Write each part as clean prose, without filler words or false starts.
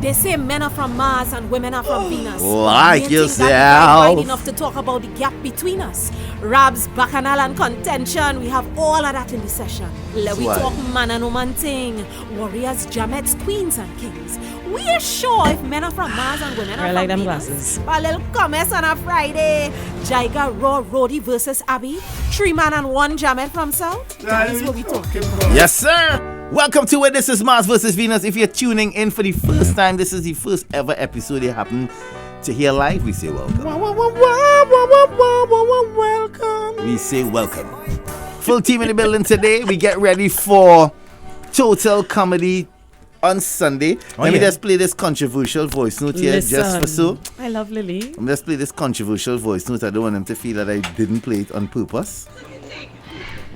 They say men are from Mars and women are from Venus. Like You think that yourself. is right enough to talk about the gap between us. Rabs, bacchanal and contention. We have all of that in the session. Let we Swag. talk man and woman thing. Warriors, jamets, queens and kings. We are sure if men are from Mars and women are I from like them Venus. glasses. A little comments on a Friday. Jaiga, Raw, Roddy versus Abby. 3 man and 1 jamet from South. That is what we talking about. Yes, sir. Welcome to it. This is Mars versus Venus. If you're tuning in for the first time, this is the first ever episode you happen to hear live. We say welcome. Welcome. We say welcome. Full team in the building today. We get ready for Total Comedy on Sunday. Let me just play this controversial voice note here, just for so. I love Lily. Let me just play this controversial voice note. I don't want them to feel that I didn't play it on purpose.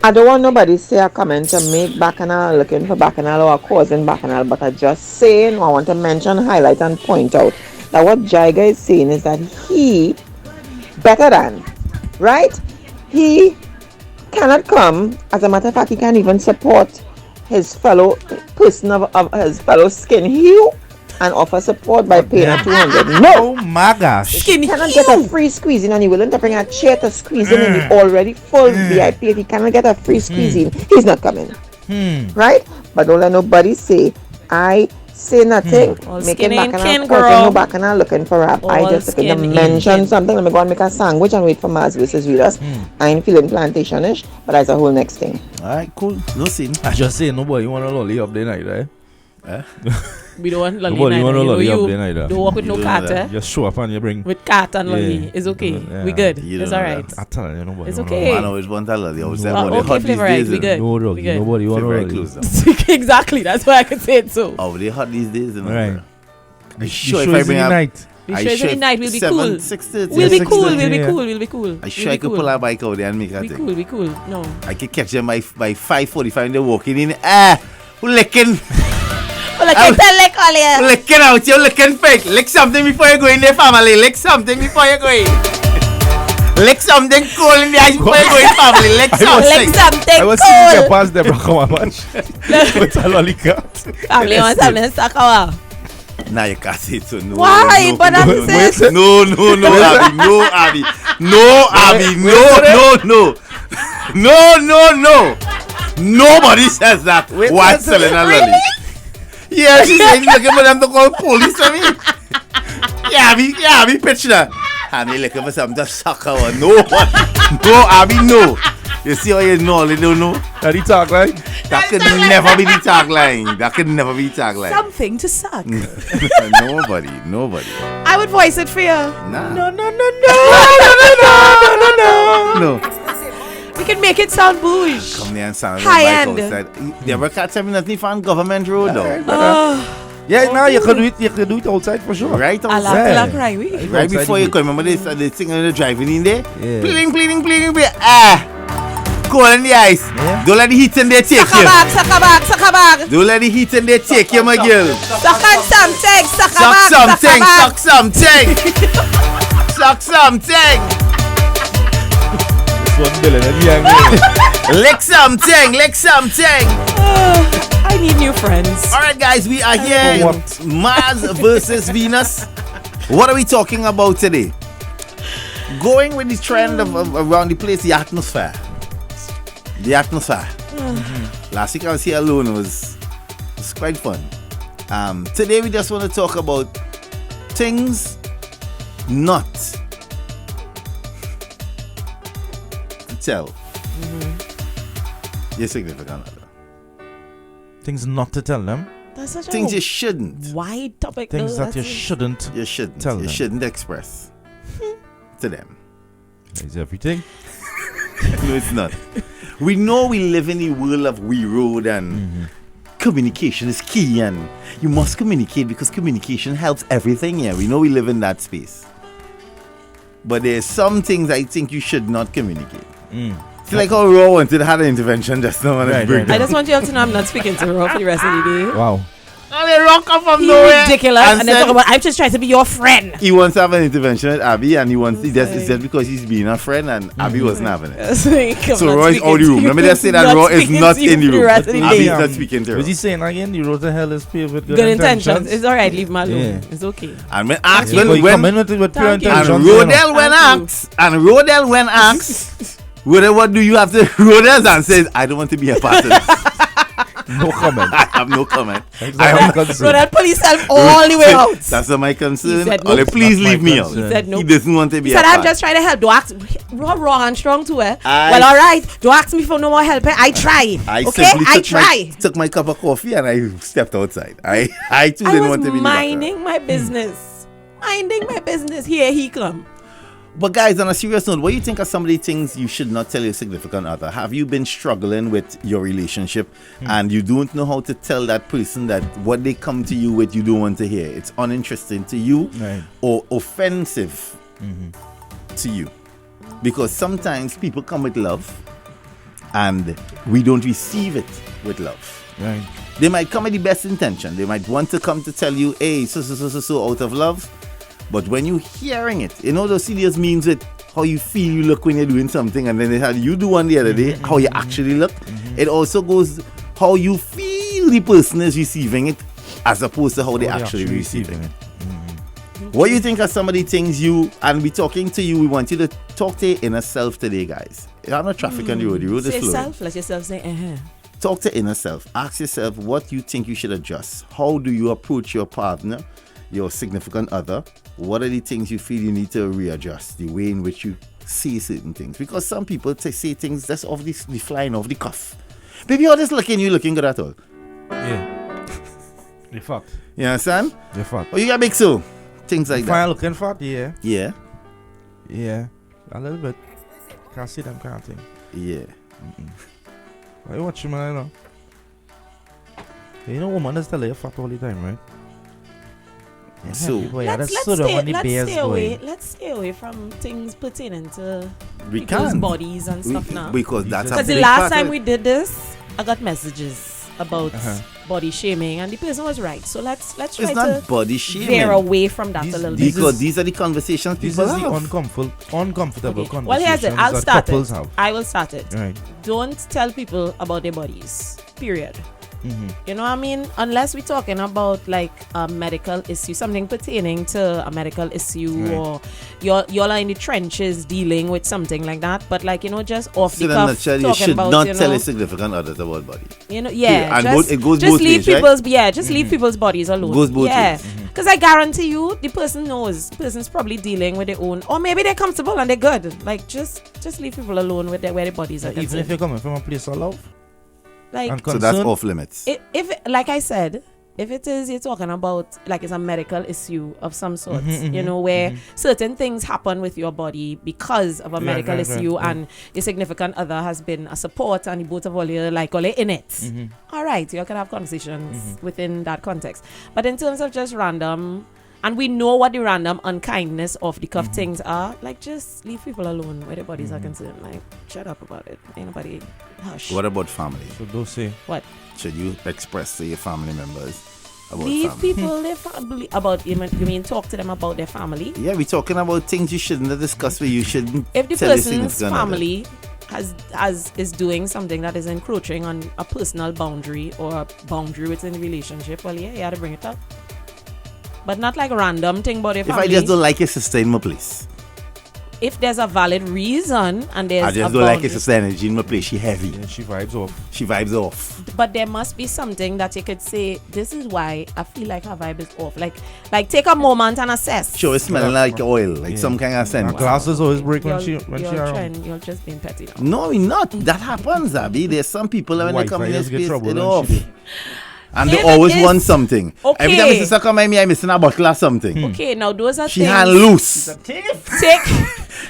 I don't want nobody say a comment to make bacchanal, looking for bacchanal or causing bacchanal, but I just saying, I want to mention, highlight and point out that what Jaiga is saying is that he, better than, right? He cannot come, as a matter of fact, he can't even support his fellow person of his fellow skin hue and offer support by paying a 200. No! Oh my gosh. He cannot get a free squeeze in and he willing to bring a chair to squeeze in the already full VIP. If he cannot get a free squeeze in, he's not coming. Right? But don't let nobody say, I say nothing. All Making skin ain't bacchanal, kin, causing girl. no bacchanal, looking for rap. I All just looking to skin ain't mention kin. something. Let me go and make a sandwich and wait for Mars versus Venus. I ain't feeling plantation-ish, but that's a whole next thing. Alright, cool. No scene. I just say nobody want a lolly up there night, right? We don't want lolly Nobody neither. want a You know lolly up you there neither. don't walk with You no don't cat, know that. eh? Just show up and you bring. With cat and lolly. Yeah. It's okay. Yeah. We good. You It's don't know alright. I tell you, nobody It's want okay. Man always want a lolly. I was Well, they okay, hot these flavor days. right. We good. No We doggy. good. Nobody want a Very lolly. close now. Exactly. That's why I could say it so. Oh, they hot these days. You know, Right. bro. I The sure show if I is in bring the up, night. We I sure it's sure any night. We'll be 7, cool. 6:30. We'll be 6:30, cool. We'll be yeah. cool. We'll be cool. I sure I could pull a bike out there and make a Be thing. cool. Be cool. No. I could catch them by 5:45 and they're walking in. Who licking? Well, I can't tell like all here. Licking out. You're licking fake. Lick something before you go in there, family. Lick something before you go in. Lick something cool in the eyes before you go in, family. Lick something. Like something I was seeing you cool. pass there, bro. Come on, much. With a lolly cat. Family wants something stuck out. Nah, you can't say it so. No, Why? No, But no, I'm no, saying- no, Abby. No, Abby. No, Abby. No. Nobody says that. Why selling a lolly? Yeah, she said looking for them to call police on me. Yeah, Abby, picture that. Abby looking for something to suck her. No, Abby, no. You see how you know, they don't know? That he talk like? That could never be the tagline. That could never be the tagline. Something to suck. Nobody. I would voice it for you. Nah. No. We can make it sound bouge. Come there and sound High like end. outside. You ever catch them nothing on government road though? Yeah, now you can do it outside for sure. Right I outside. laugh right. We. Right outside before the you come, remember they sing when you're driving in there? Yeah. Pleading. Cold in the ice. Yeah. Don't let the heat in there take Suck a you. bag. Don't let the heat in there take you, my girl. Suck on something. Suck a Suck bag. something. Suck something. This one Dylan and young. Lick something. I need new friends. All right, guys, we are here. For what? Mars versus Venus. What are we talking about today? Going with the trend of around the place, the atmosphere. Last week I was here alone. It was quite fun. Today we just want to talk about things not to tell your significant other. Things not to tell them. That's such Things a you shouldn't. wide topic. Things though. that you That's shouldn't You shouldn't. Tell you them. shouldn't express to them. is everything. No, it's not. We know we live in a world of we road and communication is key and you must communicate because communication helps everything. Yeah, we know we live in that space. But there's some things I think you should not communicate. It's like how Raw wanted to have an intervention just now. And Right, it's breakdown. I just want you all to know I'm not speaking to Raw for the rest of the day. Wow. And they rock up from He nowhere. ridiculous. And they said talk about, I'm just trying to be your friend. he wants to have an intervention with Abby, and it's just because he's being a friend, and Abby wasn't having it. So Roy is out of the room. Let me just say that Roy is not in the room. Abby's not speaking to her. Was he saying again? You wrote the hell is paved with good intentions. It's alright, leave my alone. Yeah. It's okay. And when asked, When when with pure Thank you. and intentions, Rodel when asked, Rodel, what do you have to? Rodel and says, I don't want to be a part of this. no comment. I have no comment. So that pull himself all the way out. That's not my concern. He said, Only nope. please That's leave my me out. concern. He said no. He doesn't want to be He a said, part. I'm just trying to help. Don't ask wrong and strong to her. I- Well, alright. Don't ask me for no more help. I try. I Okay? simply I try. took my cup of coffee and I stepped outside. I too I didn't was want to be in the background. minding my business. Minding my business. Here he come. But guys, on a serious note, what do you think are some of the things you should not tell your significant other? Have you been struggling with your relationship and you don't know how to tell that person that what they come to you with you don't want to hear? It's uninteresting to you or offensive to you. Because sometimes people come with love and we don't receive it with love. Right. They might come with the best intention. They might want to come to tell you, hey, so out of love. But when you're hearing it, those serious means it how you feel you look when you're doing something, and then they had you do one the other day, how you actually look. It also goes how you feel the person is receiving it, as opposed to how they actually receiving it. What do you think are some of the things and we talking to you, we want you to talk to your inner self today, guys. You're not traffic on the road is Say flowing. self. Let yourself say, Talk to inner self. Ask yourself what you think you should adjust. How do you approach your partner, your significant other? What are the things you feel you need to readjust? The way in which you say certain things. Because some people say things that's off the flying off the cuff. Baby, you're just looking good at all. Yeah. You're fucked. You understand? You're fucked. Oh, you got big so. Things like Fine that. looking fat, yeah. Yeah. Yeah. A little bit. Can't see them kind of thing. Yeah. Why you watching, man? I know. You know, woman is telling you fat all the time, right? So let's stay away from things pertaining to we people's can bodies and stuff now. Because that's a Because the big last part time of we it. did this, I got messages about body shaming, and the person was right. So let's try It's not to body shaming. veer away from that a little bit. Because these are the conversations This people is the have. uncomfortable Okay. conversations Well, here's it. I'll that start couples it. have. I will start it. Right. Don't tell people about their bodies. Period. Mm-hmm. You know what I mean? Unless we're talking about like a medical issue, something pertaining to a medical issue, or you're in the trenches dealing with something like that. But like, just off So the in a cuff, nutshell, you talking should about, not tell a significant others about body. Yeah, and it goes just both leave ways, right? people's just leave people's bodies alone. Goes both yeah, ways. because I guarantee you, the person knows. The person's probably dealing with their own, or maybe they're comfortable and they're good. Like just leave people alone with where their bodies are. Even if concerned. you're coming from a place of love Like, and So concern. that's off limits. if like I said, if it is you're talking about like it's a medical issue of some sort, where certain things happen with your body because of a medical issue, and your significant other has been a support, and the both of all you're like all in it. All right, you can have conversations within that context. But in terms of just random, and we know what the random unkindness of the cuff things are, like just leave people alone where their bodies are concerned. Like shut up about it. Ain't nobody hush. What about family? So don't say. What? Should you express to your family members about Leave family? people their family about you mean talk to them about their family. Yeah, we're talking about things you shouldn't discuss where you shouldn't If the tell your person's significant other. family is doing something that is encroaching on a personal boundary or a boundary within the relationship, well yeah, you have to bring it up. But not like random thing about your If family. I just don't like your sister in my place, If there's a valid reason and there's I just a don't like your boundary, sister energy in my place. She heavy. Yeah, she vibes off. She vibes off. but there must be something that you could say, this is why I feel like her vibe is off. Like take a moment and assess. Sure, it's smelling like oil, like some kind of scent. Her glasses always break when she you're around. you're just being petty now. No, we're not. That happens, Abby. There's some people when they Wi-Fi come in your just get space, trouble it and off. shit. And Yeah, they but always it's- want something. Okay. Every time my sister come at me, I'm missing a bottle or something. Okay, now those are She things. hand loose. Take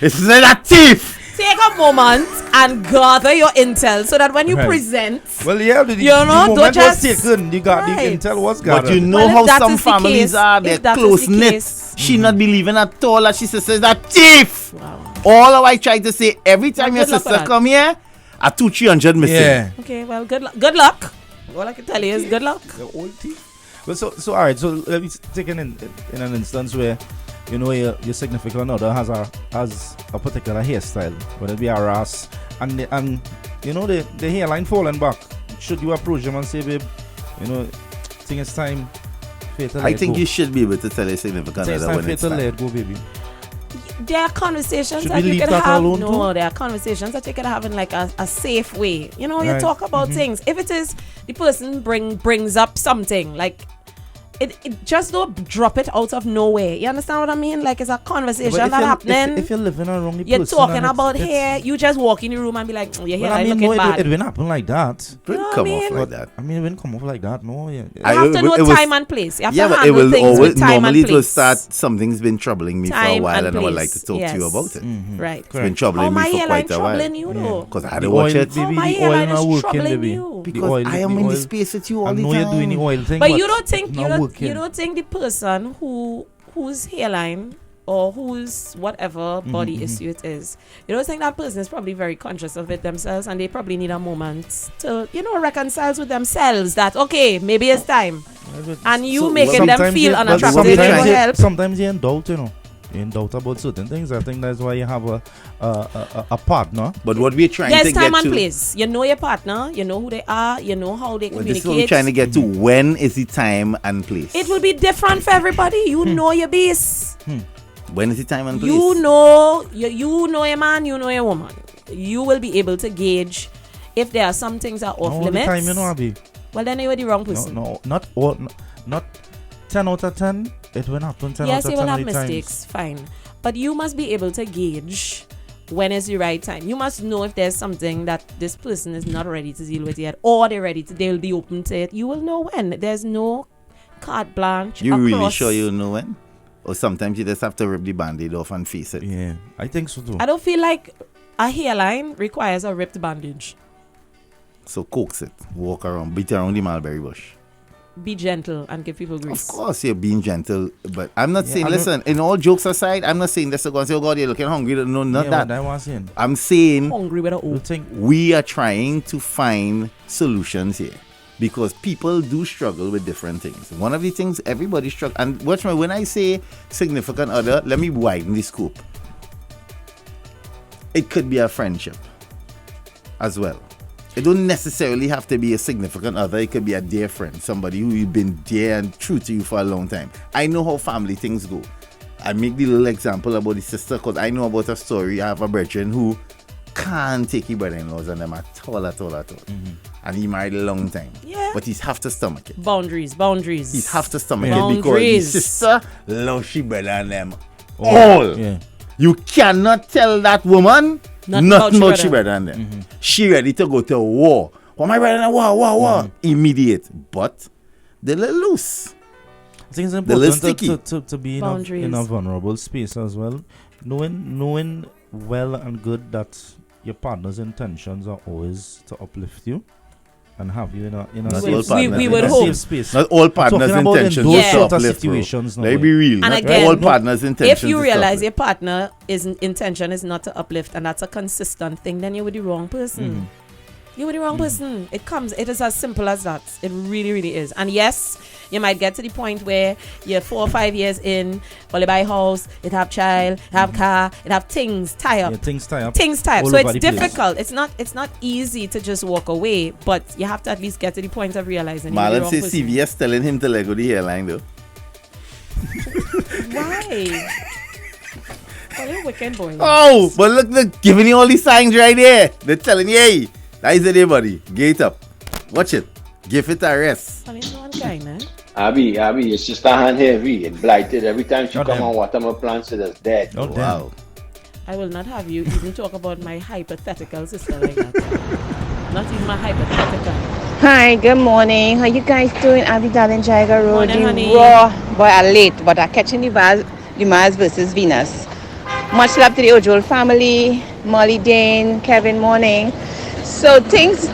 It's like a thief. take a moment and gather your intel so that when you Right. present, Well, yeah, the don't moment was just- taken. You got Right. the intel was But gathered. you know Well, if how that some is the families case- are. if They're that is close the knit. case- She not believing at all that she says that thief. wow. All I try to say every time Well, your good luck sister with that. come here, I 200-300 missing. Yeah. Okay, well, good luck. All I can tell you is good luck. The old thief. But so all right. So let me take in an instance where, you know, your significant other has a particular hairstyle, whether it be a ras, and you know the hairline falling back. Should you approach them and say, babe, you know, I think it's time for you to let I think go. you should be able to tell your significant It's other time when for you it's to time. let go, baby. There are conversations Should that we you leave can that have. alone No, too? there are conversations that you can have in like a safe way. You know, you Right. talk about things. If it is the person brings up something like. It just don't drop it out of nowhere. You understand what I mean? Like it's a conversation But that happening. if you're living around the You're person talking and it's- about it's- hair. You just walk in the room and be like, "Oh, your hair Well, I mean, looking no, bad." it wouldn't happen like that. It You know wouldn't what come I off mean? like that. I mean, it wouldn't come off like that. No, yeah. You have to know it was- time and place. You have Yeah, to but it handle will things always with time normally and it will place. start. Something's been troubling me for a Time while, and and I would like place. to talk to you Yes. about it. Right. It's been troubling Oh, my me for hairline quite a while. troubling you though. Because I had The to watch oil, it. baby, my the oil hairline not is working, troubling baby. you. The Because oil- I am the in the oil- space with you all I the know time. you're doing the oil thing, But you don't think it's you not don't, working. you don't think the person whose hairline or whose whatever body issue it is, you don't think that person is probably very conscious of it themselves, and they probably need a moment to, you know, reconcile with themselves that okay, maybe it's time, and you So, making them feel but unattractive what we're will trying- help. Sometimes you're in doubt, you know. You're in doubt about certain things. I think that's why you have a partner. But what we're trying Yes, to time get and to, place. You know your partner. You know who they are. You know how they well, this is what we're communicate. trying to get to. When is the time and place? It will be different for everybody. You know your base. When is the time and place? You know a man, you know a woman. You will be able to gauge if there are some things that are off All limits. the time, you know, Abby. Well, then you're the wrong person. No, not all, not 10 out of 10. It will happen 10 Yes, out of 10 you will have of the times. mistakes, fine. But you must be able to gauge when is the right time. You must know if there's something that this person is not ready to deal with yet, or they'll be open to it. You will know when. There's no carte blanche. You really across. sure you know when? Or sometimes you just have to rip the band-aid off and face it. Yeah, I think so too. I don't feel like a hairline requires a ripped bandage. So coax it, walk around, beat around the mulberry bush. Be gentle and give people Of grace. course, you're being gentle, but I'm not saying. I don't- Listen, in all jokes aside, I'm not saying this to go and say, "Oh God, you're looking hungry." No, not Yeah, that. what I was saying. I'm saying Hungry with a You O. think we are trying to find solutions here because people do struggle with different things. One of the things everybody struggles, and watch me when I say significant other, let me widen the scope. It could be a friendship as well. It don't necessarily have to be a significant other. It could be a dear friend, somebody who you've been dear and true to you for a long time. I know how family things go. I make the little example about the sister because I know about a story. I have a brethren who can't take his brother-in-laws on them at all. And he married a long time. Yeah. But he's have to stomach it. Boundaries. He's have to stomach it because Boundaries. his sister loves she brother and them all. Yeah. You cannot tell that woman Nothing nothing about about she she brother. brother and them. She ready to go to war. Oh, my brother, war. Immediate. But they let loose. I think it's little important sticky. to be in a Boundaries. vulnerable space as well. Knowing well and good that your partner's intentions are always to uplift you and have you in a Not We- all we partners. would in a hope. safe space. Not all partners' talking about in intentions those is Yeah. to sort of uplift, bro. situations, no Let me way. be real. And Not again, all partners' intentions If you is to realize uplift. your partner intention is not to uplift and that's a consistent thing, then you're with the wrong person. You're with the wrong person. It is as simple as that. It really, really is. And yes, you might get to the point where you're 4 or 5 years in, well, you buy a house, it have child, it have car, it have things tie up. Yeah, things tie up. Things tie up. all So over it's the place. difficult. It's not easy to just walk away, but you have to at least get to the point of realizing you're the Marlon wrong says person. CVS telling him to let go the hairline though. Why? Well, you're wicked boy. Oh, but look, giving you all these signs right there. They're telling you, hey, that is it, buddy. Gate up. Watch it. Give it a rest. Well, you're one kind, eh? Abby, your sister hand heavy and blighted. Every time she Oh, come damn. on water my plants, it's dead. Oh, damn. Wow. I will not have you even talk about my hypothetical sister like that. Not even my hypothetical. Hi, good morning. How you guys doing? Abby darling Jaiga Road. Morning, honey. Raw, boy, I'm late, but I'm catching the Mars versus Venus. Much love to the Ojol family, Molly, Dane, Kevin, morning. So things,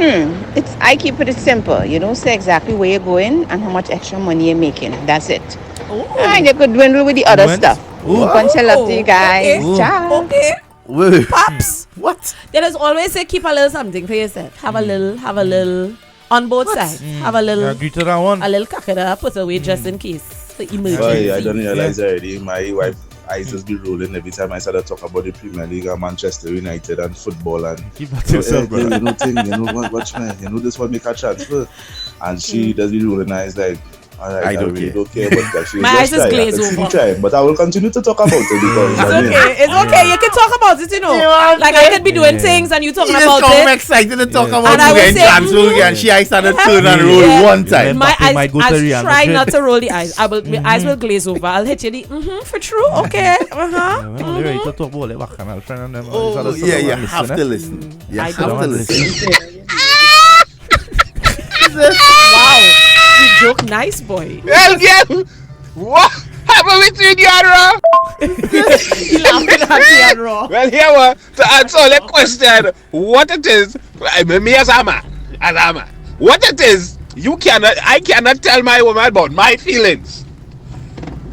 I keep it simple. You don't say exactly where you're going and how much extra money you're making. That's it. And you could dwindle with the other Went? stuff. Ooh. Bunch of love to you guys. Okay. Ciao. Okay. Wait. Pops. What? There is always say keep a little something for yourself. Have a little On both sides. Have a I little agree to that one. a little catheter put away just in case. The emergency. Boy, I don't realize already. My wife eyes just be rolling every time I start to talk about the Premier League and Manchester United and football and Keep that to yourself, bro. you know thing, you know watch man, you know this one make a transfer. And she does be rolling eyes like alright, I don't really care. don't care about that. She My eyes is glazed over. try, but I will continue to talk about it because It's okay. It's okay. You can talk about it, you know. Like I could be doing things and you talking He just about come it. excited to talk about And I you will getting say, transfer and she I started turn and roll Yeah. one time. My Mbappe might eyes, go to I Real try Madrid. not to roll the eyes. My eyes will glaze over. I'll hit you the for true. Okay. Well, you're ready to talk about the bacchanal friend and them. Oh, yeah, you have to listen. You I have don't to listen. Wow. You joke nice, boy. Well, girl, what happened with you, Diara? You laughing at me raw. Well, here we to answer the question, what it is, me as a man, what it is, I cannot tell my woman about my feelings.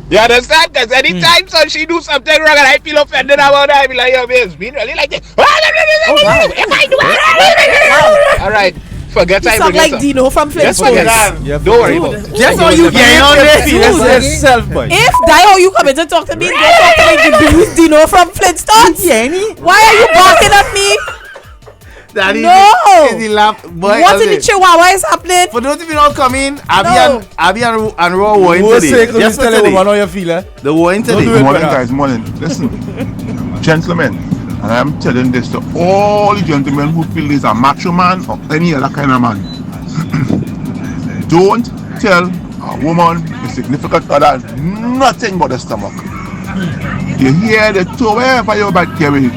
You understand? Because anytime so she do something wrong and I feel offended about it, I be like, yo, it's been really like this. wow. If I do it, all right, forget You I sound bring like this up. Dino from Yes, forget Flintstones. that. Don't worry about it. That's all you getting on there. That's yourself, boy. If Dio, you come in to talk to me, don't talk to me the blues Dino from Flintstones. Why are you barking at me? Daddy, No. is the laugh. Boy, What in the listen, Chihuahua is happening? for those of you don't come in, No. Abby and Raw were in Who say, today. could you tell a woman how you feel, eh? They were in Don't do today. it. Morning, guys, morning. Listen, gentlemen, and I'm telling this to all the gentlemen who feel there's a macho man or any other kind of man. Don't tell a woman, a significant other, nothing but the stomach. You hear the two wherever you're back carrying,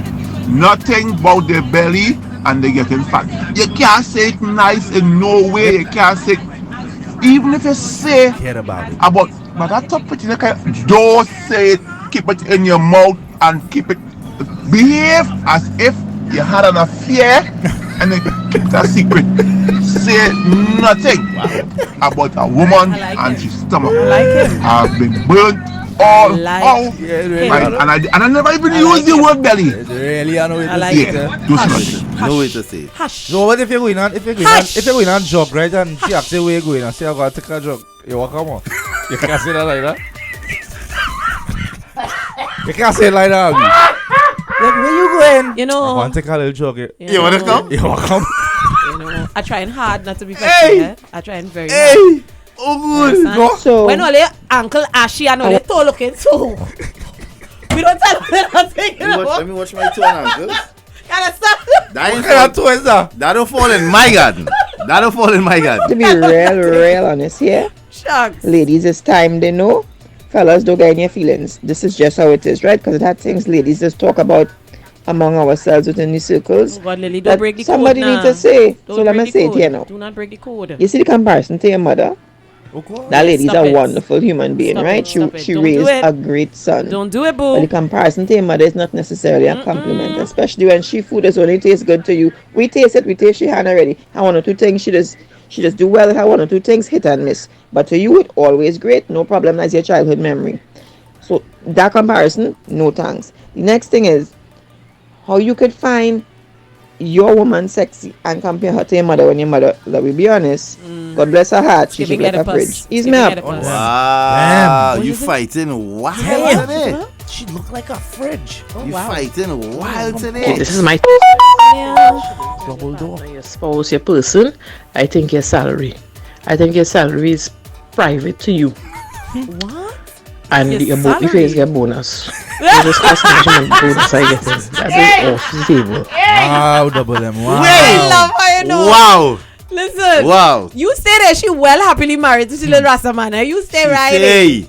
nothing but the belly and they getting fat. You can't say it nice in no way. You can't say it, even if you say Care about it. about but that top it in the kind, don't say it, keep it in your mouth and keep it, behave as if you had an affair and then keep it a secret. Say nothing about a woman I like and him. her stomach. I like him. I've been burnt all Like out. him. And I never even I use like the him. word belly. Really, I know it I like is. it. Yeah, do something. No way to say it. Hush. So what if you're going on? If you're going on, Hush. if you're going on jog, right? And she asks you where you're going, and say I gotta take a jog. You walk come on. You can't say that like that. You can't say it like that. Abby. Like where you going? You I know, want to take a little jog. You wanna come? You walk come. You know, I trying hard not to be Hey. petty. I trying very hard. Hey! Oh, good. Understand? So When all the Uncle Ashy and all the toe looking so. We don't tell them nothing, you know. Let me watch my two ankles. You understand? That ain't What kind of toe is that? that don't fall in my garden. That don't fall in my garden. to be real honest here, Shucks. ladies, it's time they know. Fellas, don't get in your feelings. This is just how it is, right? Because that things ladies just talk about among ourselves within the circles. Oh God, Lily, don't That break the somebody code now. needs to say. Don't So let break me the say it code. here now. Do not break the code. You see the comparison to your mother? Okay. That lady's Stop a it. wonderful human being, Stop right? it, stop it. She Don't do raised it. a great son. Don't do it, But the boo. comparison to your mother is not necessarily a compliment, especially when she food is only tastes good to you. We taste it, we taste she hand already. And one or two things she just do well at her, one or two things hit and miss. But to you, it always great, no problem as your childhood memory. So that comparison, no thanks. The next thing is how you could find your woman sexy and compare her to your mother when your mother, let me be honest, God bless her heart, she Give should me like the a puss. fridge. Ease Give me me up. the puss. Wow. What You is it? fighting wild Damn. today. She look like a fridge. Oh, You wow. fighting wild today. This is my Yeah. Double door. your spouse, your person. I think your salary. I think your salary is private to you. What? And Your your salary? if you get bonus. You just cost management bonus I get in. That is off the table. Wow, double M. Wow. I love how you know. Wow. Listen. Wow. You stay there. She well happily married to the little Rasta man. And you stay right there. Hey.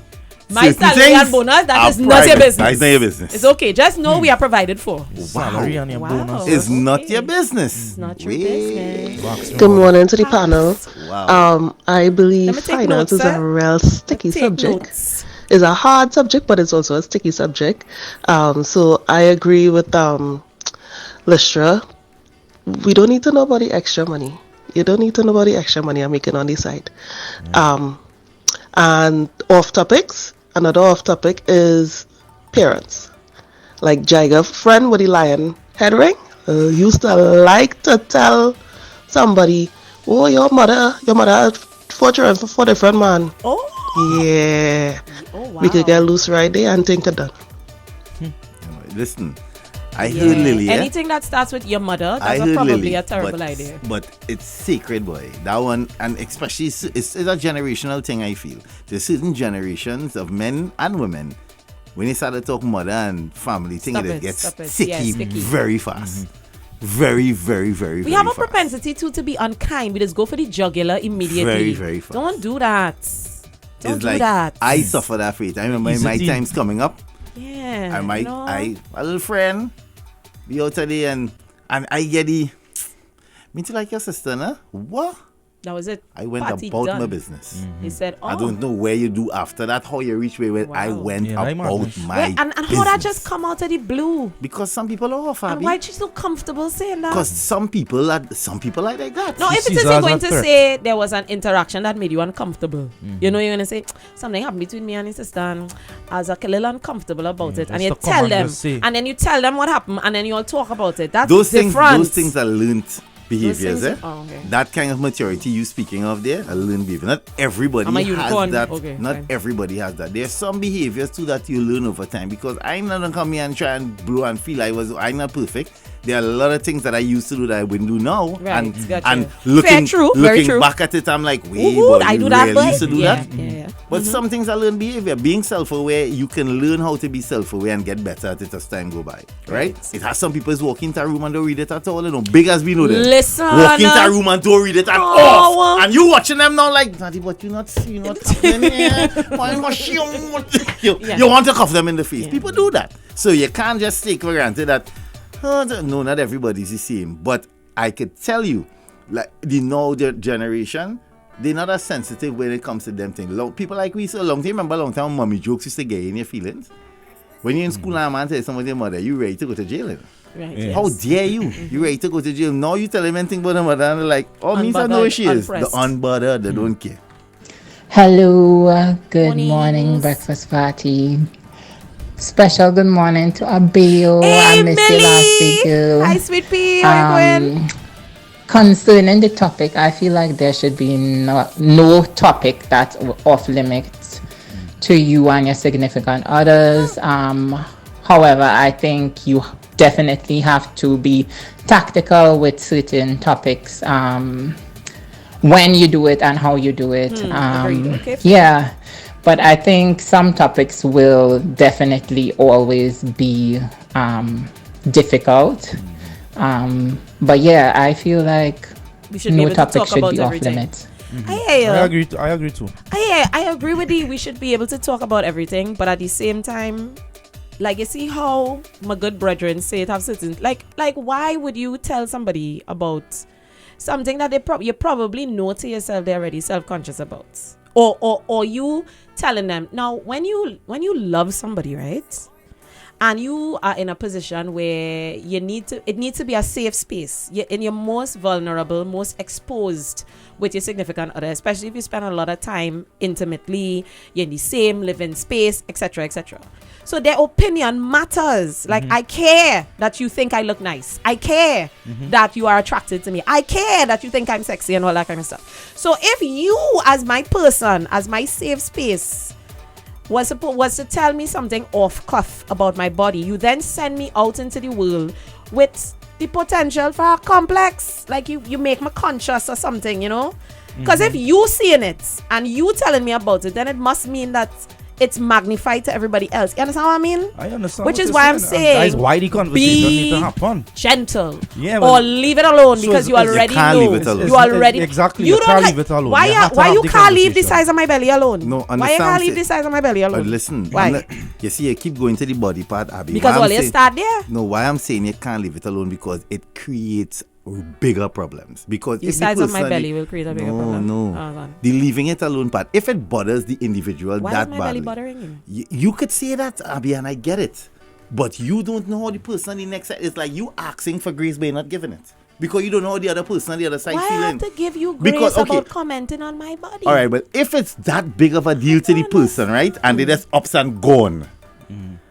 My certain salary things and bonus, that are is not your private. business. That is not your business. It's okay. Just know we are provided for. Salary and your Wow. bonus. It's not Okay. your business. It's not your Wait. business. Good morning to the panel. Wow. I Let me believe take finance notes, is a sir. real sticky Take subject. notes. It's a hard subject, but it's also a sticky subject. So I agree with Lystra. We don't need to know about the extra money. You don't need to know about the extra money I'm making on the side. And off topics, another off topic is parents. Like Jaiga, friend with the lion head ring, used to like to tell somebody Oh, your mother had 4 children for 4 different man. Oh. Yeah. Oh wow. We could get loose right there and think of that. Listen, I heard Lily. Anything that starts with your mother, that's probably Lily, a terrible idea. But it's sacred, boy. That one, and especially it's a generational thing, I feel. There's certain generations of men and women, when they start to talk mother and family thing, it gets sticky very fast. Very, very, very, we very have a fast. propensity to be unkind. We just go for the jugular immediately. Very, very fast. Don't do that. Don't do like, that. I suffer that fate. I remember my time's coming up. Yeah. A little friend be out today and I get the me to like your sister, nah? What? That was it. I went Party about done. my business. He said, I don't know where you do after that, how you reach where I went about my and how that just come out of the blue? Because some people are off, and why she so comfortable saying that? Because some people like that. No, if it is you're going to say there was an interaction that made you uncomfortable, you know, you're going to say something happened between me and his sister and I was like a little uncomfortable about it, and you tell them, and then you tell them what happened, and then you all talk about it. That's different. Those things are learned behaviors, okay. That kind of maturity you speaking of there, a learned behavior. Not everybody has that. Okay, not fine. everybody has that. There's some behaviors too that you learn over time, because I'm not gonna come here and try and blow and feel I'm not perfect. There are a lot of things that I used to do that I wouldn't do now. Right, and looking very true. back at it, I'm like, wait, boy, I do that, really used to do that? Yeah. But some things are learned behavior. Being self-aware, you can learn how to be self-aware and get better at it as time go by. Right? It has some people who's walk into a room and don't read it at all. You know, big as we know them. Listen. Walk into a room and don't read it and off. And you watching them now like, Daddy, but you not seeing what's happening here. You want to cuff them in the face. People do that. So you can't just take for granted that, no, not everybody's the same. But I could tell you, like the now generation, they're not as sensitive when it comes to them things. People like we, so a long time mommy jokes used to get in your feelings. When you're in school and a man tells somebody, mother, you ready to go to jail? Right. Yes. How dare you? You ready to go to jail? Now you tell them anything about the mother and they're like, oh, means I know where she is. The unbothered, they don't care. Hello, good morning, breakfast party. Special good morning to Abeo. Hey, I missed you last week, girl. Hi, sweet pea. Hi, Gwen. Concerning the topic, I feel like there should be no topic that's off limits to you and your significant others. However, I think you definitely have to be tactical with certain topics when you do it and how you do it. Okay. Yeah. But I think some topics will definitely always be difficult. But yeah, I feel like no topic should be off limits. I agree too. I agree with you. We should be able to talk about everything, but at the same time, like you see how my good brethren say it, have certain like why would you tell somebody about something that you probably know to yourself they're already self-conscious about, or you telling them now when you love somebody, right? And you are in a position where it needs to be a safe space. You're in your most vulnerable, most exposed with your significant other, especially if you spend a lot of time intimately, you're in the same living space, etc., etc. So their opinion matters. Like, I care that you think I look nice. I care that you are attracted to me. I care that you think I'm sexy and all that kind of stuff. So if you, as my person, as my safe space, was to tell me something off cuff about my body, you then send me out into the world with the potential for a complex, like you make me conscious or something, you know, because if you seeing it and you telling me about it, then it must mean that it's magnified to everybody else. You understand what I mean? I understand. Which is why I'm saying, that is why the conversation need to happen. Gentle, or leave it alone, because you already know. You already exactly. You can't leave it alone. Why you can't leave the size of my belly alone? No, why you can't leave the size of my belly alone? But listen, why? You see, you keep going to the body part, Abby. Because all you start there. No, why I'm saying you can't leave it alone, because it creates bigger problems. Because the size of my belly will create a bigger problem. No, the leaving it alone part. If it bothers the individual why that is my badly, belly bothering you? You could say that, Abby, and I get it. But you don't know how the person on the next side. It's like you asking for grace by not giving it. Because you don't know how the other person on the other side feeling. Why I have to give you grace about commenting on my body? All right, but if it's that big of a deal to the person, right? And they just ups and gone.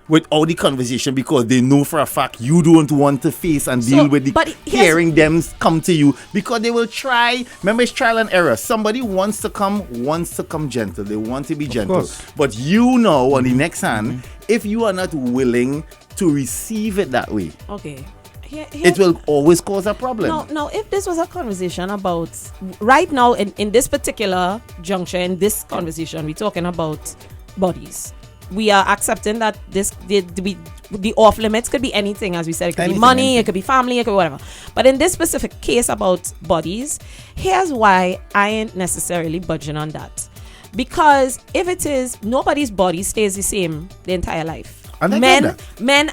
with all the conversation because they know for a fact you don't want to face and deal with hearing them come to you because they will try. Remember, it's trial and error. Somebody wants to come gentle. They want to be gentle. But you know, on the next hand, if you are not willing to receive it that way, okay, it will always cause a problem. Now, if this was a conversation about right now in this particular juncture, in this conversation, we're talking about bodies. We are accepting that the off limits could be anything, as we said. It could be money, it could be family, it could be whatever. But in this specific case about bodies, here's why I ain't necessarily budging on that. Because if it is, nobody's body stays the same the entire life. Men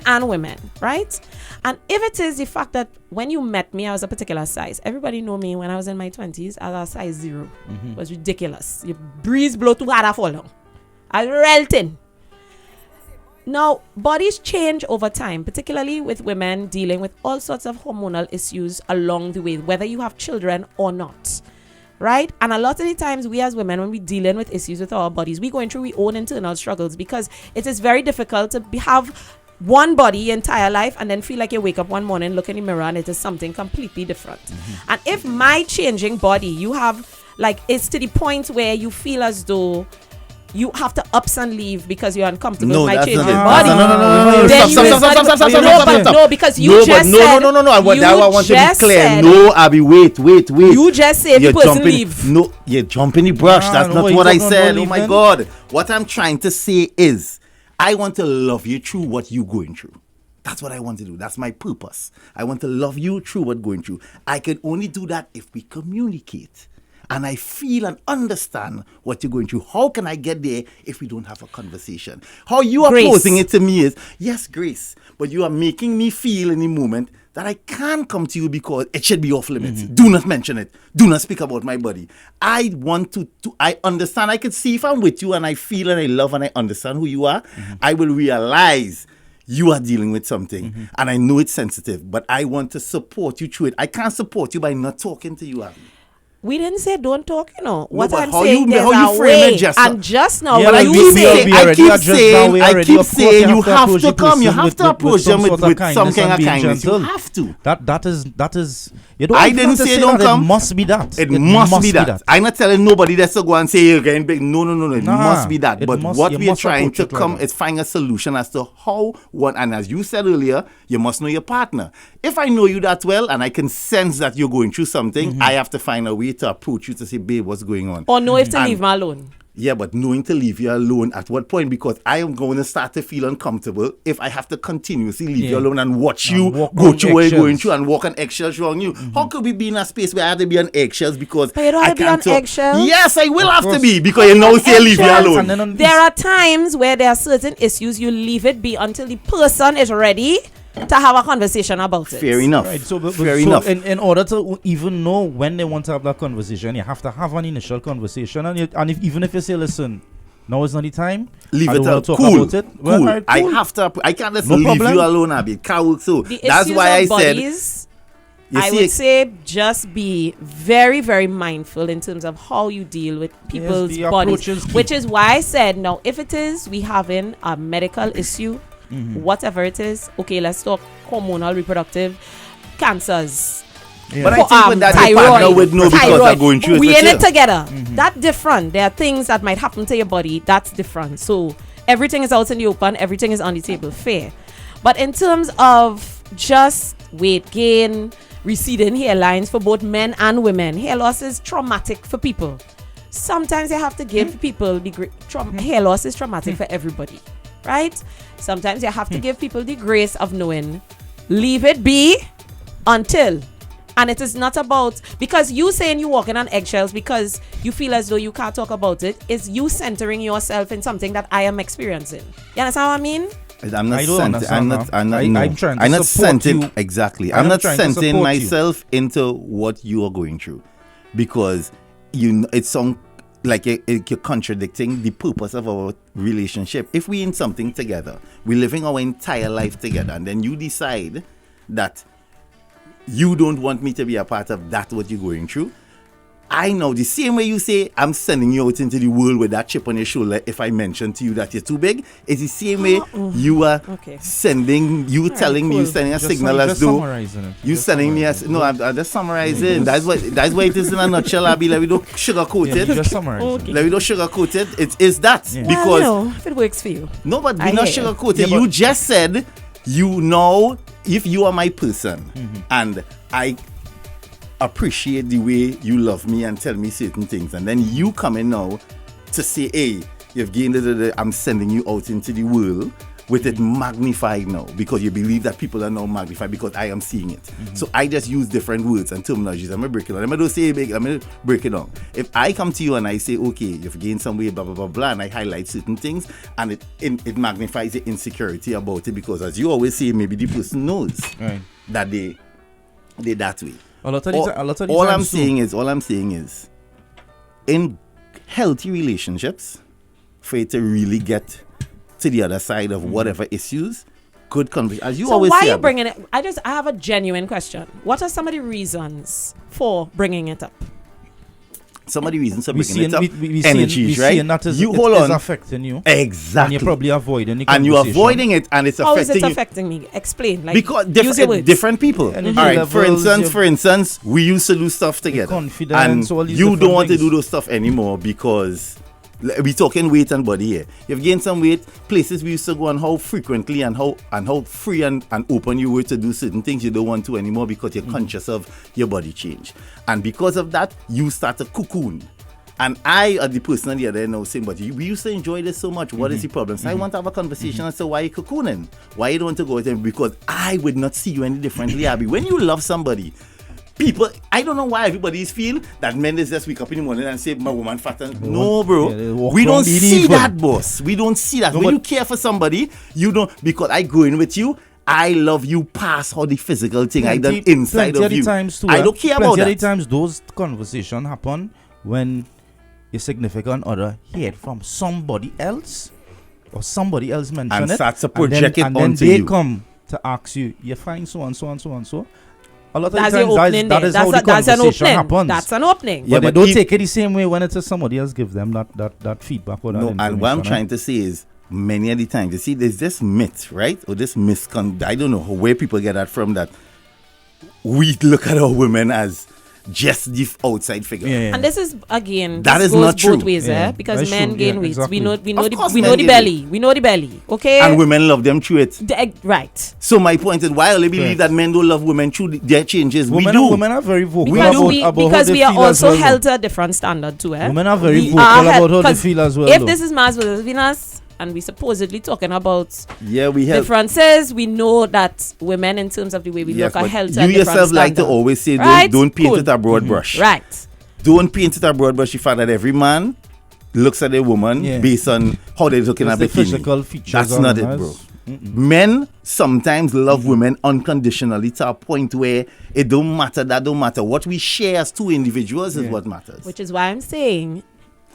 and women, right? And if it is the fact that when you met me, I was a particular size. Everybody know me when I was in my 20s as a size 0. It was ridiculous. Your breeze blow too hard, I fall down. I was real thin. Now, bodies change over time, particularly with women dealing with all sorts of hormonal issues along the way, whether you have children or not, right? And a lot of the times we as women, when we're dealing with issues with our bodies, we're going through our own internal struggles because it is very difficult to have one body your entire life and then feel like you wake up one morning, look in the mirror, and it is something completely different. And if my changing body, you have, like, it's to the point where you feel as though you have to ups and leave because you're uncomfortable with my changing body. No, because you just said... No. I want to be clear. No, Abby, wait. You just said the person leave. No, you're jumping the brush. That's not what I said. Oh my God. What I'm trying to say is, I want to love you through what you're going through. That's what I want to do. That's my purpose. I want to love you through what you're going through. I can only do that if we communicate. And I feel and understand what you're going through. How can I get there if we don't have a conversation? How you are posing it to me is, yes, Grace, but you are making me feel in the moment that I can't come to you because it should be off limits. Do not mention it. Do not speak about my body. I want to I understand. I can see if I'm with you and I feel and I love and I understand who you are, I will realize you are dealing with something. And I know it's sensitive, but I want to support you through it. I can't support you by not talking to you, Abby. We didn't say don't talk, you know. What I'm saying, there's a way. And just now, I keep saying you have to come. You have to approach them with some kind of kindness. You have to. That is. You don't I didn't say don't come. It must be that. It must be that. I'm not telling nobody that's to go and say you're getting big. No. It must be that. But what we are trying to come is find a solution as to how, what, and as you said earlier, you must know your partner. If I know you that well and I can sense that you're going through something, I have to find a way to approach you to say, babe, what's going on? Or know if to leave me alone. Yeah, but knowing to leave you alone at what point? Because I am going to start to feel uncomfortable if I have to continuously leave you alone and watch you go through what you're going through and walk on eggshells around you. How could we be in a space where I have to be on eggshells because but you don't have to be on eggshells? Yes, I will have to be because you know say leave you alone. There are times where there are certain issues you leave it be until the person is ready to have a conversation about it. Fair enough. Right, so fair enough. In order to even know when they want to have that conversation, you have to have an initial conversation. And even if you say, listen, now is not the time, leave it out. Talk Cool. about it. Well, cool. I have to. I can't just leave you alone, Abby. Cool. So that's why I said. I would say just be very, very mindful in terms of how you deal with people's bodies. Which is why I said, now, if it is we having a medical issue, whatever it is, okay, let's talk hormonal reproductive cancers. Yeah. But I think with that thyroid, your partner would know because they're going through it. We in it together. That's different. There are things that might happen to your body. That's different. So everything is out in the open. Everything is on the table. Fair. But in terms of just weight gain, receding hairlines for both men and women, hair loss is traumatic for people. Sometimes you have to give people the hair loss is traumatic for everybody. Right? Sometimes you have to give people the grace of knowing, leave it be until. And it is not about, because you saying you walking on eggshells because you feel as though you can't talk about it, is you centering yourself in something that I am experiencing. You understand what I mean? I'm not centering exactly. I'm not centering myself into what you are going through, because it's like you're contradicting the purpose of our relationship. If we're in something together, we're living our entire life together, and then you decide that you don't want me to be a part of that, what you're going through, I know the same way you say I'm sending you out into the world with that chip on your shoulder if I mention to you that you're too big. It's the same way you are sending, you telling me, you sending a signal as though you sending me as no. I'm just summarizing. That's why it is in a nutshell. I'll be like, we don't sugarcoat it. Just summarize. Like we don't sugarcoat it. It is that because well, if it works for you. No, but we not sugarcoat it. You just said you know if you are my person and I appreciate the way you love me and tell me certain things, and then you come in now to say, hey, you've gained it, I'm sending you out into the world with it magnified now because you believe that people are now magnified because I am seeing it. So I just use different words and terminologies. I'm gonna break it down. I'm gonna say big, I'm gonna break it down. If I come to you and I say, okay, you've gained some weight, blah blah blah blah, and I highlight certain things and it magnifies the insecurity about it because, as you always say, maybe the person knows that they that way. All I'm saying is, in healthy relationships, for it to really get to the other side of whatever issues, good conversation. As you always say. So why are you bringing it? I have a genuine question. What are some of the reasons for bringing it up? Some of the reasons for bringing it up, we energies, right? You hold on, affecting you. Exactly. And you're probably avoiding it. And you're avoiding it, and it's affecting you. How is it affecting me? Explain. Like, because different people. All right. For instance, we used to do stuff together, and you don't want to do those stuff anymore because we talking weight and body here. You've gained some weight. Places we used to go and how frequently and how free and open you were to do certain things you don't want to anymore because you're conscious of your body change. And because of that, you start to cocoon. And I are the person on the other end now saying, but we used to enjoy this so much. What is the problem? So I want to have a conversation and say, why are you cocooning? Why you don't want to go with them? Because I would not see you any differently, Abby. When you love somebody, people, I don't know why everybody feel that men is just wake up in the morning and say, my woman fat. No, bro. We don't see that, boss. We don't see that. No, when you care for somebody, you don't, because I go in with you, I love you past all the physical thing I done inside of you. I don't care about that. Plenty of times those conversations happen when your significant other heard from somebody else or somebody else mentioned and it. starts to project it onto you. And then they come to ask you, you find so and so and so and so. A lot of times that is how the conversation happens. That's an opening. Yeah, but they don't take it the same way when it's somebody else give them that feedback or that information. And what I'm trying to say is, many of the times, you see, there's this myth, right? Or this I don't know where people get that from, that we look at our women as just the outside figure. And this is, again, that this is goes not true. Both ways, because That's men true. gain weight. Exactly. We know men the belly. We know the belly. Okay? And women love them through it. Right. So my point is, why I believe that men don't love women through their changes? Women are very vocal because we are also held to a different standard too. Women are very vocal about how they feel as well. If this is Mars versus Venus, and we supposedly talking about we differences, we know that women, in terms of the way we look, are held to a different standard. You yourself like to always say, don't paint it a broad brush. Right. Don't paint it a broad brush. You find that every man looks at a woman based on how they're looking at the physical features. That's not it, bro. Men sometimes love women unconditionally to a point where it don't matter. That don't matter. What we share as two individuals is what matters. Which is why I'm saying,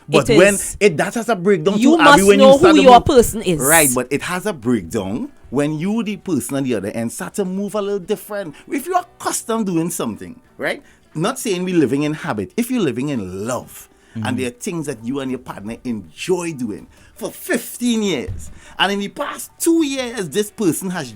but when that has a breakdown, you must know who your person is. Right, but it has a breakdown when you, the person on the other end, start to move a little different. If you're accustomed doing something, right? Not saying we're living in habit. If you're living in love, and there are things that you and your partner enjoy doing for 15 years, and in the past 2 years, this person has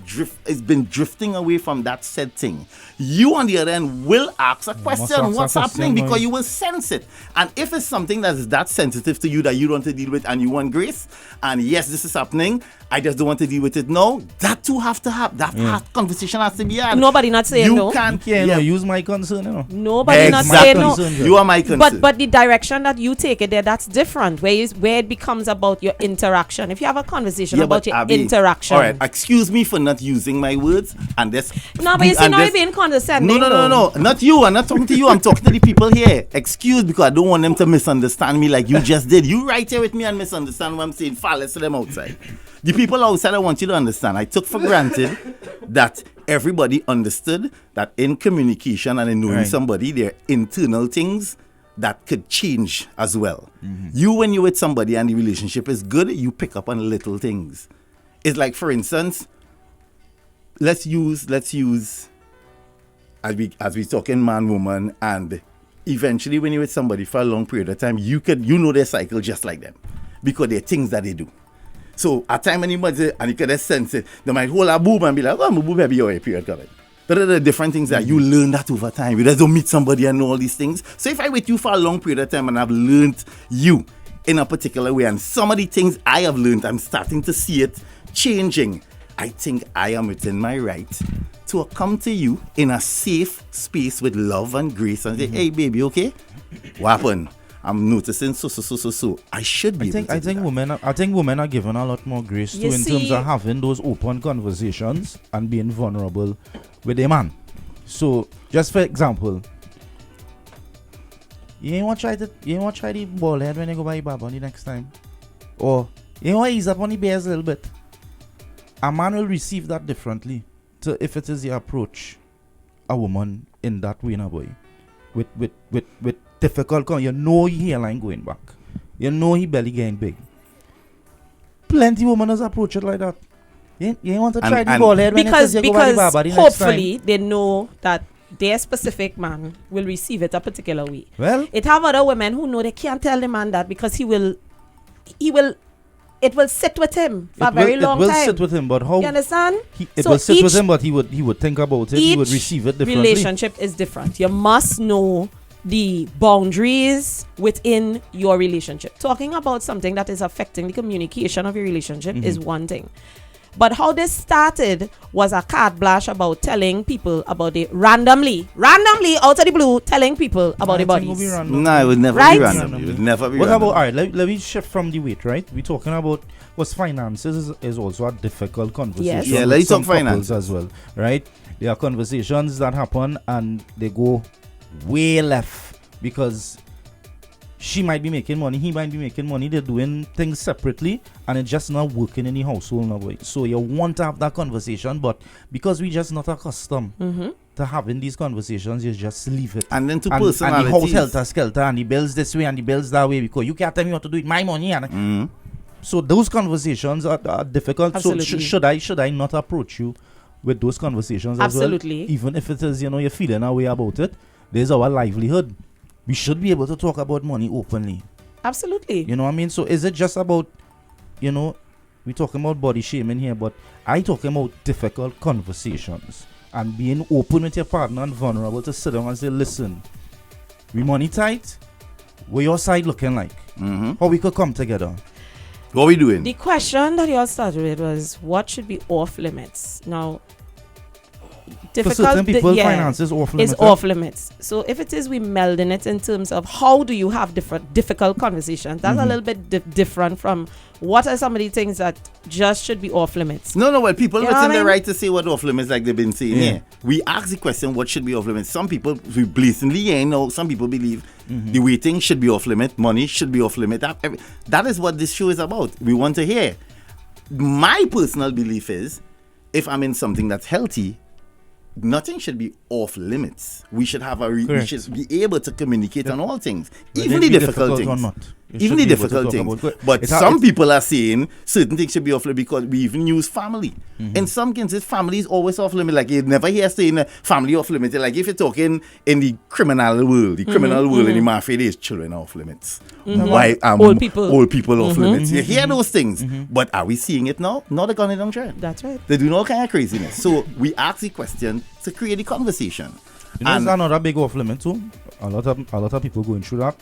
been drifting away from that said thing, you on the other end will ask a question, what's happening? Because you will sense it. And if it's something that is that sensitive to you that you don't want to deal with and you want grace, and yes, this is happening, I just don't want to deal with it now, that too have to happen. That conversation has to be had. Nobody not saying no. You can't use my concern, you know. Nobody not saying no. You are my concern. But the direction that you take it there, that's different. Where it becomes about your interaction. If you have a conversation about your interaction. All right, excuse me for not using my words and this. No, but you see, now you're being condescending. No. Not you. I'm not talking to you. I'm talking to the people here. Excuse, because I don't want them to misunderstand me like you just did. You right here with me and misunderstand what I'm saying. Fallacy to them outside. The people outside, I want you to understand. I took for granted that everybody understood that in communication and in knowing somebody, there are internal things that could change as well. You, when you're with somebody and the relationship is good, you pick up on little things. It's like, for instance, let's use as we talking man, woman, and eventually when you're with somebody for a long period of time, you know their cycle just like them. Because there are things that they do. So at time anybody and you can just sense it, they might hold a boob and be like, oh, my boob maybe your period coming. There are the different things that you learn that over time. You just don't meet somebody and know all these things. So if I with you for a long period of time and I've learned you in a particular way, and some of the things I have learned, I'm starting to see it changing. I think I am within my right to come to you in a safe space with love and grace and say, hey baby, okay? What happened? I'm noticing so. I should be. I think women are given a lot more grace too in terms of having those open conversations and being vulnerable with a man. So, just for example, you ain't want to try the ball head when you go buy Baba the next time, or you want to ease up on the bears a little bit. A man will receive that differently. So if it is the approach a woman in that way, boy, with difficult, you know he hairline going back, you know he belly getting big. Plenty women has approach it like that. You want to try the ball head when because the hopefully they know that their specific man will receive it a particular way. Well, it have other women who know they can't tell the man that because it will sit with him for a very long time. It will sit with him, but how? You understand? It will sit with him, but he would think about it. He would receive it differently. Relationship is different. You must know the boundaries within your relationship. Talking about something that is affecting the communication of your relationship is one thing. But how this started was a carte blanche about telling people about it randomly out of the blue, telling people about the bodies. No, it would never be random. It would never be what random. About, all right, let me shift from the weight, right? We're talking about what's finances is also a difficult conversation. Yes. Yeah, let's talk finance as well, right? There are conversations that happen and they go way left because she might be making money, he might be making money, they're doing things separately and it's just not working in the household now. So you want to have that conversation, but because we just not accustomed to having these conversations, you just leave it. And then to personalities. And the house helter-skelter and the bills this way and the bills that way because you can't tell me what to do with my money. And so those conversations are difficult. Absolutely. So should I not approach you with those conversations as well? Absolutely. Even if it is, you're feeling a way about it, there's our livelihood. We should be able to talk about money openly. Absolutely. You know what I mean? So is it just about, we're talking about body shaming here, but I talking about difficult conversations and being open with your partner and vulnerable to sit down and say, listen, we money tight, what your side looking like? How we could come together? What we doing? The question that you all started with was what should be off limits? Now, difficult for certain people, finances off limits. Is off limits. So if it is, we melding it in terms of how do you have difficult conversations. That's a little bit different from what are some of the things that just should be off limits. No, well, people within the right to say what off limits like they've been saying here. We ask the question, what should be off limits? Some people we blatantly some people believe the waiting should be off limit, money should be off limit. That is what this show is about. We want to hear. My personal belief is if I'm in something that's healthy, nothing should be off limits. We should have we should be able to communicate on all things, even the difficult things. Or not. Even the difficult things. But some people are saying certain things should be off limit because we even use family. In some cases, family is always off limit. Like you never hear saying family off limit. Like if you're talking in the criminal world, in the mafia, there's children off limits. Why old people off limits. You hear those things, but are we seeing it now? Not the kind of trend. That's right. They do all kind of craziness. So we ask the question to create the conversation. And another big off limit too. A lot of people going through that.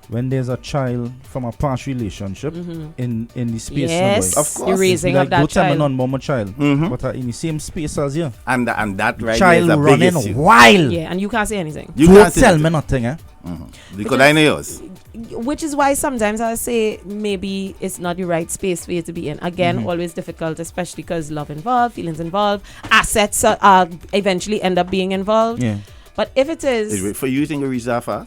When there's a child from a past relationship in the space, yes, of course, you're raising like, up that don't tell me child. non-mom child, but in the same space as you, and that right child there is a running big issue. wild. Yeah, and you can't say anything. You don't can't say tell me nothing, because I know yours. Which is why sometimes I say maybe it's not the right space for you to be in. Again, always difficult, especially because love involved, feelings involved, assets eventually end up being involved. Yeah. But if it is... For you think it reach that far?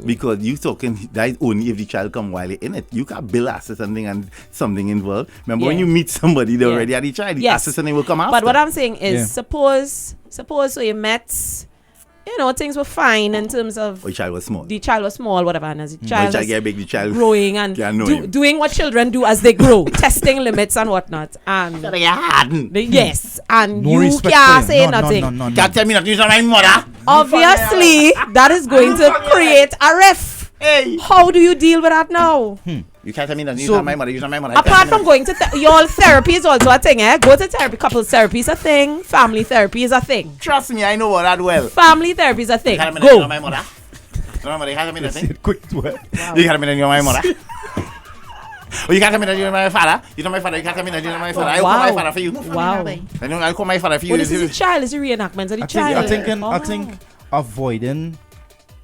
Because you talking, that only if the child come while in it. You can't bill assets and something involved. Remember when you meet somebody, they already had the child. The assets and they will come after. But what I'm saying is, suppose so you met... things were fine in terms of... The child was small. The child was small, whatever. And as the child get big, the child growing and doing what children do as they grow. Testing limits and whatnot. And yes. And no you respect can't for say him. nothing. Can't tell me nothing. You're my mother. Obviously, that is going to create a rift. Hey. How do you deal with that now? You can't tell me that. You're not my mother. You're not my mother. Apart from going to your therapy is also a thing, eh? Go to therapy. Couples therapy is a thing. Family therapy is a thing. Trust me, I know what that well. Family therapy is a thing. You're Go. not my mother. You're not my mother. You can't tell me nothing. Quick to it. You can't tell me that you're my mother. Oh, you can't tell me that you're my father. You're not my father. You can't tell me that you're my father. I'll call my father for you. Wow. I'll call my father for you. Oh, this is a child. It's a reenactment of the child. I think avoiding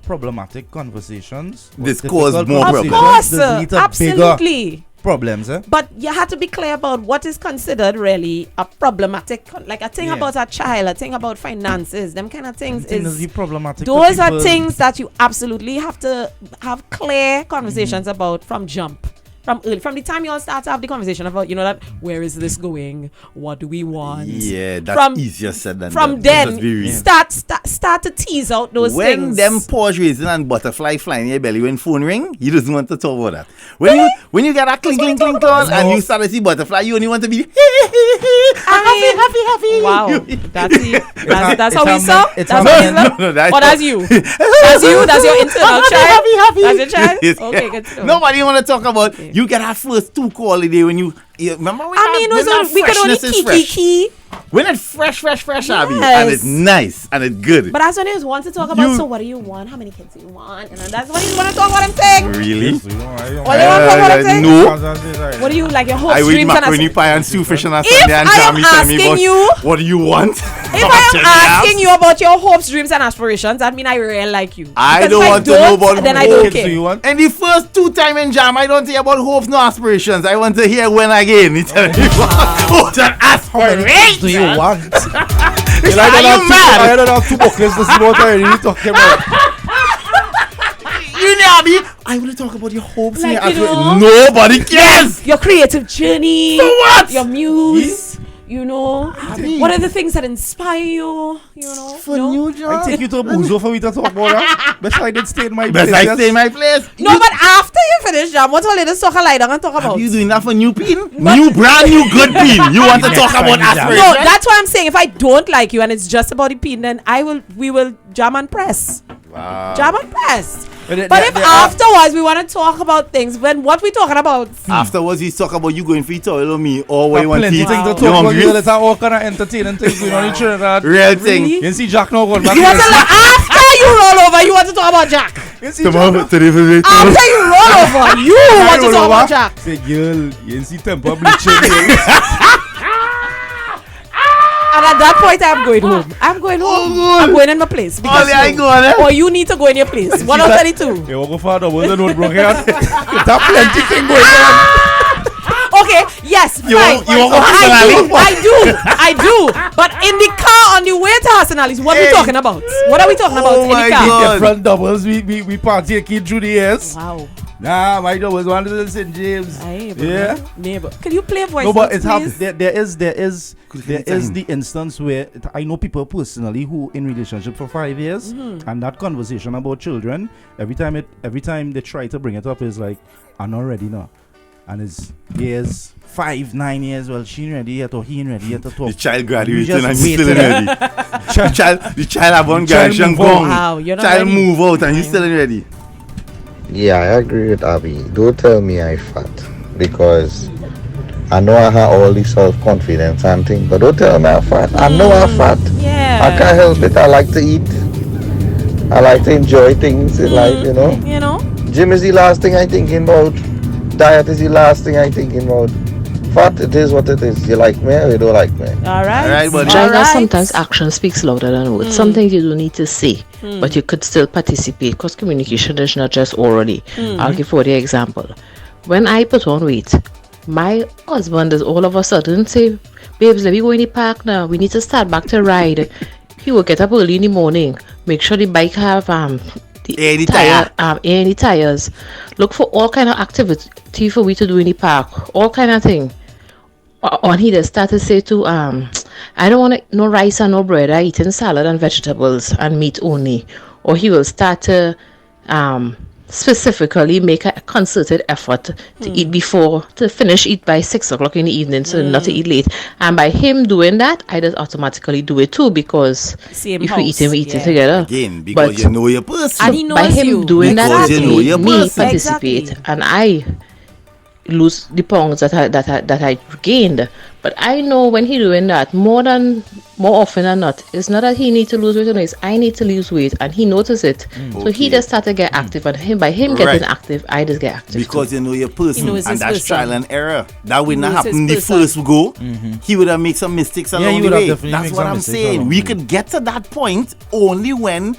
problematic conversations. This causes more Of problems. course, absolutely. Problems, eh? But you have to be clear about what is considered really a problematic, like a thing about a child, a thing about finances, them kind of things is problematic. Those are things that you absolutely have to have clear conversations about from jump. From the time you all start to have the conversation about, that where is this going? What do we want? Yeah, that's easier said than from done. Then start to tease out those things. When them paws raising and butterfly flying in your belly when phone ring, you just want to talk about that. When you get a cling call and you start to see butterfly, you only want to be happy. Wow, that's how we saw. That's how we no, that's you. That's you. That's your internal child. Happy. That's your child. Okay, good to know. Nobody want to talk about. You get our first 2 call a day when you remember when we could only kiki. When it's fresh, Abby, and it's nice and it's good. But that's when you want to talk about. So what do you want? How many kids do you want? And that's when you want to talk about them thing. Really? What do you want to talk about them thing? No. What do you like? Your hopes, I dreams, eat macaroni pie and stew fish on a Sunday and Jamie tell me about what do you want? If I am asking you about your hopes, dreams, and aspirations, that means I really like you. I don't want to know about then I don't care. And the first 2 times in Jam, I don't hear about hopes, no aspirations. I want to hear when again. He tell me hopes and aspirations. Do you want? Are you mad? I don't have 2 buckets. This is what I really talking about. You know me. I want to talk about your hopes and your Like, aspirations. Nobody cares. Your creative journey. For what? Your muse. What are the things that inspire you? For new job. I take you to a boozo for me to talk about that. Best I did stay in my place. Best I stay in my place. No, but after you finish Jam, what all you just talk a lie down and talk about? Are you doing that for new pin? Brand new good pin. You want to talk about aspirations? No, that's why I'm saying if I don't like you and it's just about the pin, then we will jam and press. Wow. Jam and press. But if afterwards we want to talk about things, when what we talking about? Afterwards, he's talking about you going for toilet on me or where you want to eat. Things to talk about. Let's have all kind of entertaining things going on in Trinidad. Real thing. Really? You see Jack now going back. You want to after you roll over, you want to talk about Jack. After you roll over, you want to talk about Jack. Say, girl, you see temper bleaching. And at that point, I'm going home. I'm going in my place. Or you need to go in your place. 132. You want to go for the world and not broken out? There's plenty thing going on. Okay, yes, fine. I do. But in the car on the way to Hassanali's, what are we talking about? What are we talking about in the car? The front doubles, we party kid through the years. Wow. Nah, my doubles one to St. James. Yeah. Neighbor. Can you play a voice? No, but it's please? there is the instance where I know people personally who in relationship for 5 years, and that conversation about children, every time they try to bring it up is like, I'm not ready now. And it's years 5, 9 years. Well, she ain't ready yet, or he ain't ready yet to talk. The child graduating and you still ain't ready. The child have one graduation gone. Wow, you're not child ready. move out and you still ain't ready. Yeah, I agree with Abby. Don't tell me I fat, because I know I have all this self-confidence and things, but don't tell me I'm fat. I know I'm fat. Yeah. I can't help it. I like to eat. I like to enjoy things in life, Gym is the last thing I'm thinking about. Diet is the last thing I'm thinking about. Fat, it is what it is. You like me or you don't like me. All right, buddy. Jaiga, sometimes action speaks louder than words. Some things you don't need to say, but you could still participate, because communication is not just orally. I'll give for the example. When I put on weight, my husband is all of a sudden say, babes, let me go in the park now. We need to start back to ride. He will get up early in the morning, make sure the bike have Air the tires. Look for all kind of activity for we to do in the park, all kind of thing. And he just started to say to I don't want no rice and no bread. I eating salad and vegetables and meat only. Or he will start to specifically make a concerted effort to eat before, to finish eat by 6 o'clock in the evening, so not to eat late. And by him doing that, I just automatically do it too, because Same if house, we eat it, we eat it yeah. together. Again, because you know your person. And he knows by him you. doing Because that, you know your me person. participate, Exactly. and I lose the pounds that I gained. But I know when he doing that more often than not, it's not that he need to lose weight, no, it's I need to lose weight, and he notice it. So he Okay. just start to get active, and by him getting active, I just get active Because too. you know your person, He knows and his that's person. trial and error. That would not knows his happen the person. first go. He would have made some mistakes Yeah, along he the would have way. definitely That's made what some I'm mistakes saying. along We the way. could get to that point only when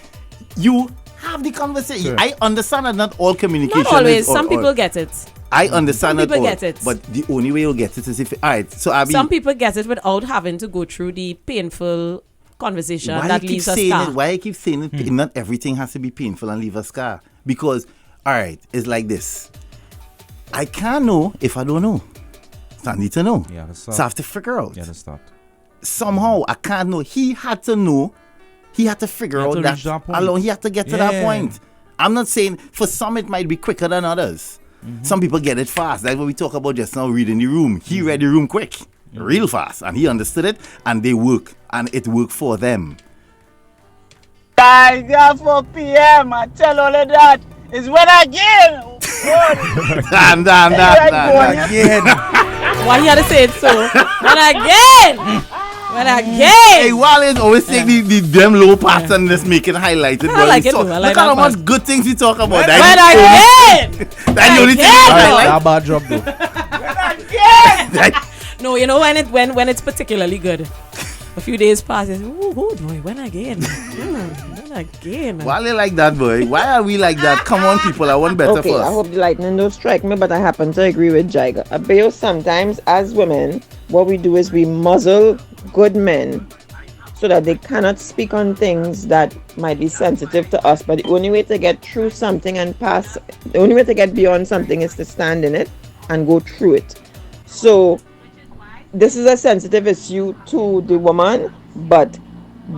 you have the conversation. Sure. I understand that not all communication Not always. is Some people get it. I understand Some that people all, get it. but the only way you'll get it is if alright. So Abby, Some people get it without having to go through the painful conversation why that you keep leaves a saying scar. it? Why I keep saying it? Not everything has to be painful and leave a scar. Because alright, it's like this. I can't know if I don't know. So I need to know. Yeah, that's So I have to figure out. Yeah, that's start. Somehow I can't know. He had to know. He had to figure He had out to that reach that point. alone. He had to get to that Yeah. point. I'm not saying for some it might be quicker than others. Some people get it fast. That's what we talk about just now, reading the room. He read the room quick, real fast, and he understood it, and they work, and it worked for them. Guys, yeah, 4 p.m. I tell all of that. It's when I get. Damn. Again. Why you had to say it so? When again! When again! Hey, Wallace always take the them low parts and just make it highlighted. I like it too. I like look at how that much good things we talk about. When That's again! the only thing Again! I highlight. That bad job though. No, you know when it's particularly good. A few days passes. Ooh, boy, when again? When again? Why they like that, boy? Why are we like that? Come on, people. I want better Okay, for I us. hope the lightning don't strike me, but I happen to agree with Jaiga. Abayo, sometimes as women, what we do is we muzzle good men so that they cannot speak on things that might be sensitive to us. But the only way to get through something and pass, the only way to get beyond something is to stand in it and go through it. So this is a sensitive issue to the woman, but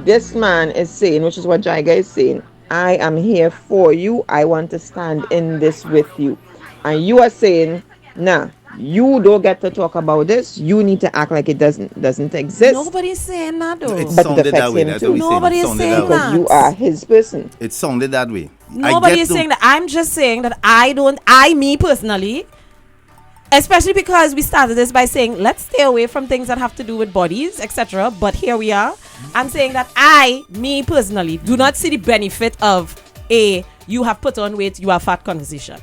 this man is saying, which is what Jaiga is saying, I am here for you. I want to stand in this with you. And you are saying, nah, you don't get to talk about this. You need to act like it doesn't exist. Nobody's saying that though. It But it sounded that affects way. him That's too. what we saying. It Nobody is sounded saying that way. Because you are his person. It sounded that way. Nobody is saying that. I'm just saying that me personally, especially because we started this by saying let's stay away from things that have to do with bodies, etc. But here we are. I'm saying that me personally, do not see the benefit of you have put on weight, you are fat conversation.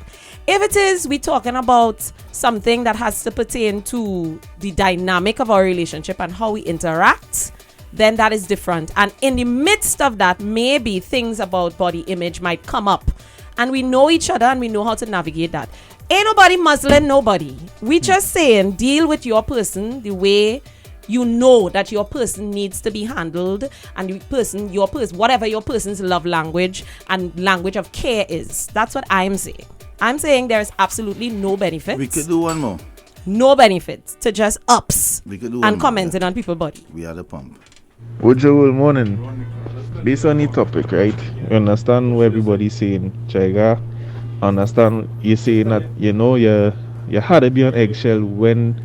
If it is, we talking about something that has to pertain to the dynamic of our relationship and how we interact, then that is different. And in the midst of that, maybe things about body image might come up. And we know each other and we know how to navigate that. Ain't nobody muzzling nobody. We just saying deal with your person the way you know that your person needs to be handled, and your person, whatever your person's love language and language of care is. That's what I'm saying. I'm saying there's absolutely no benefit. We could do one more. No benefit to just ups We could do one and more. commenting on people's body. We are the pump. Good morning. Based on the topic, right? You understand what everybody's saying, Jaiga. Understand you saying that you had to be on eggshell when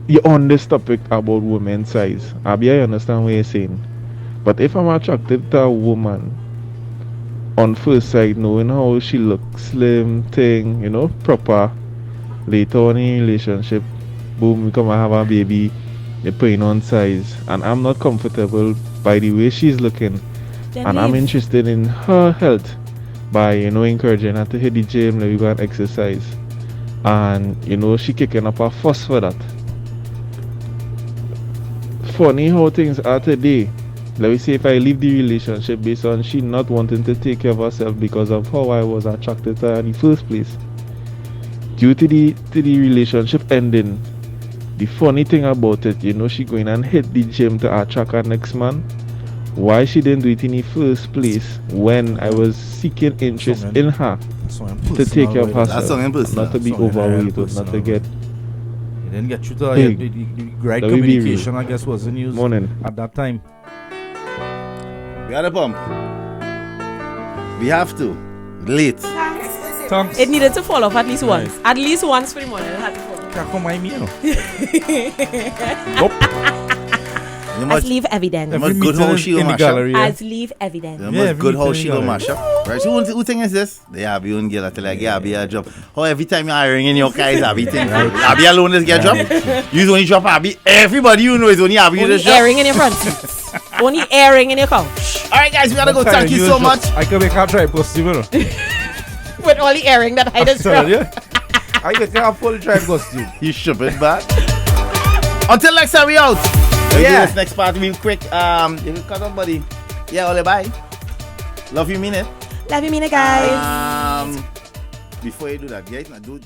you're on this topic about women's size. I understand what you're saying. But if I'm attracted to a woman on first sight, knowing how she looks, slim, thing, proper, later on in relationship, boom, we come and have a baby, you're putting on size, and I'm not comfortable by the way she's looking, Then and I'm leave. interested in her health by encouraging her to hit the gym, let me go and exercise, and she kicking up a fuss for that. Funny how things are today. Let me say if I leave the relationship based on she not wanting to take care of herself because of how I was attracted to her in the first place, due to the relationship ending, the funny thing about it, she going and hit the gym to attract her next man. Why she didn't do it in the first place when I was seeking interest in her to take care of herself, not to be overweight or not to get. You didn't get through to Hey, the right let me be communication, real. I guess, wasn't used Morning. at that time. We are the pump. We have to. Late. Tongues. It needed to fall off at least once. At least once for the morning. It had to fall off. Can't come my me, you know. As leave evidence. You must good how she go mash up. As leave evidence. You must good how she go mash up. Right, so who thing is this? The Abby own girl at like Abby a job. How every time you're hiring in your car is Abby thing. Abby alone is get job. You only drop Abby. Everybody you know is only Abby. Only airing in your front seats. Only airing in your couch. Alright guys, we gotta go. Thank you so much. I can make a tribe costume, you know. With all the airing that I just tell you. I can have full tribe costume. You ship it back. Until next time, we out. Yeah. This next part real quick. You will cut off, buddy. Yeah, ole bye. Love you, mean it. Love you, mean it, guys. Before you do that, guys, do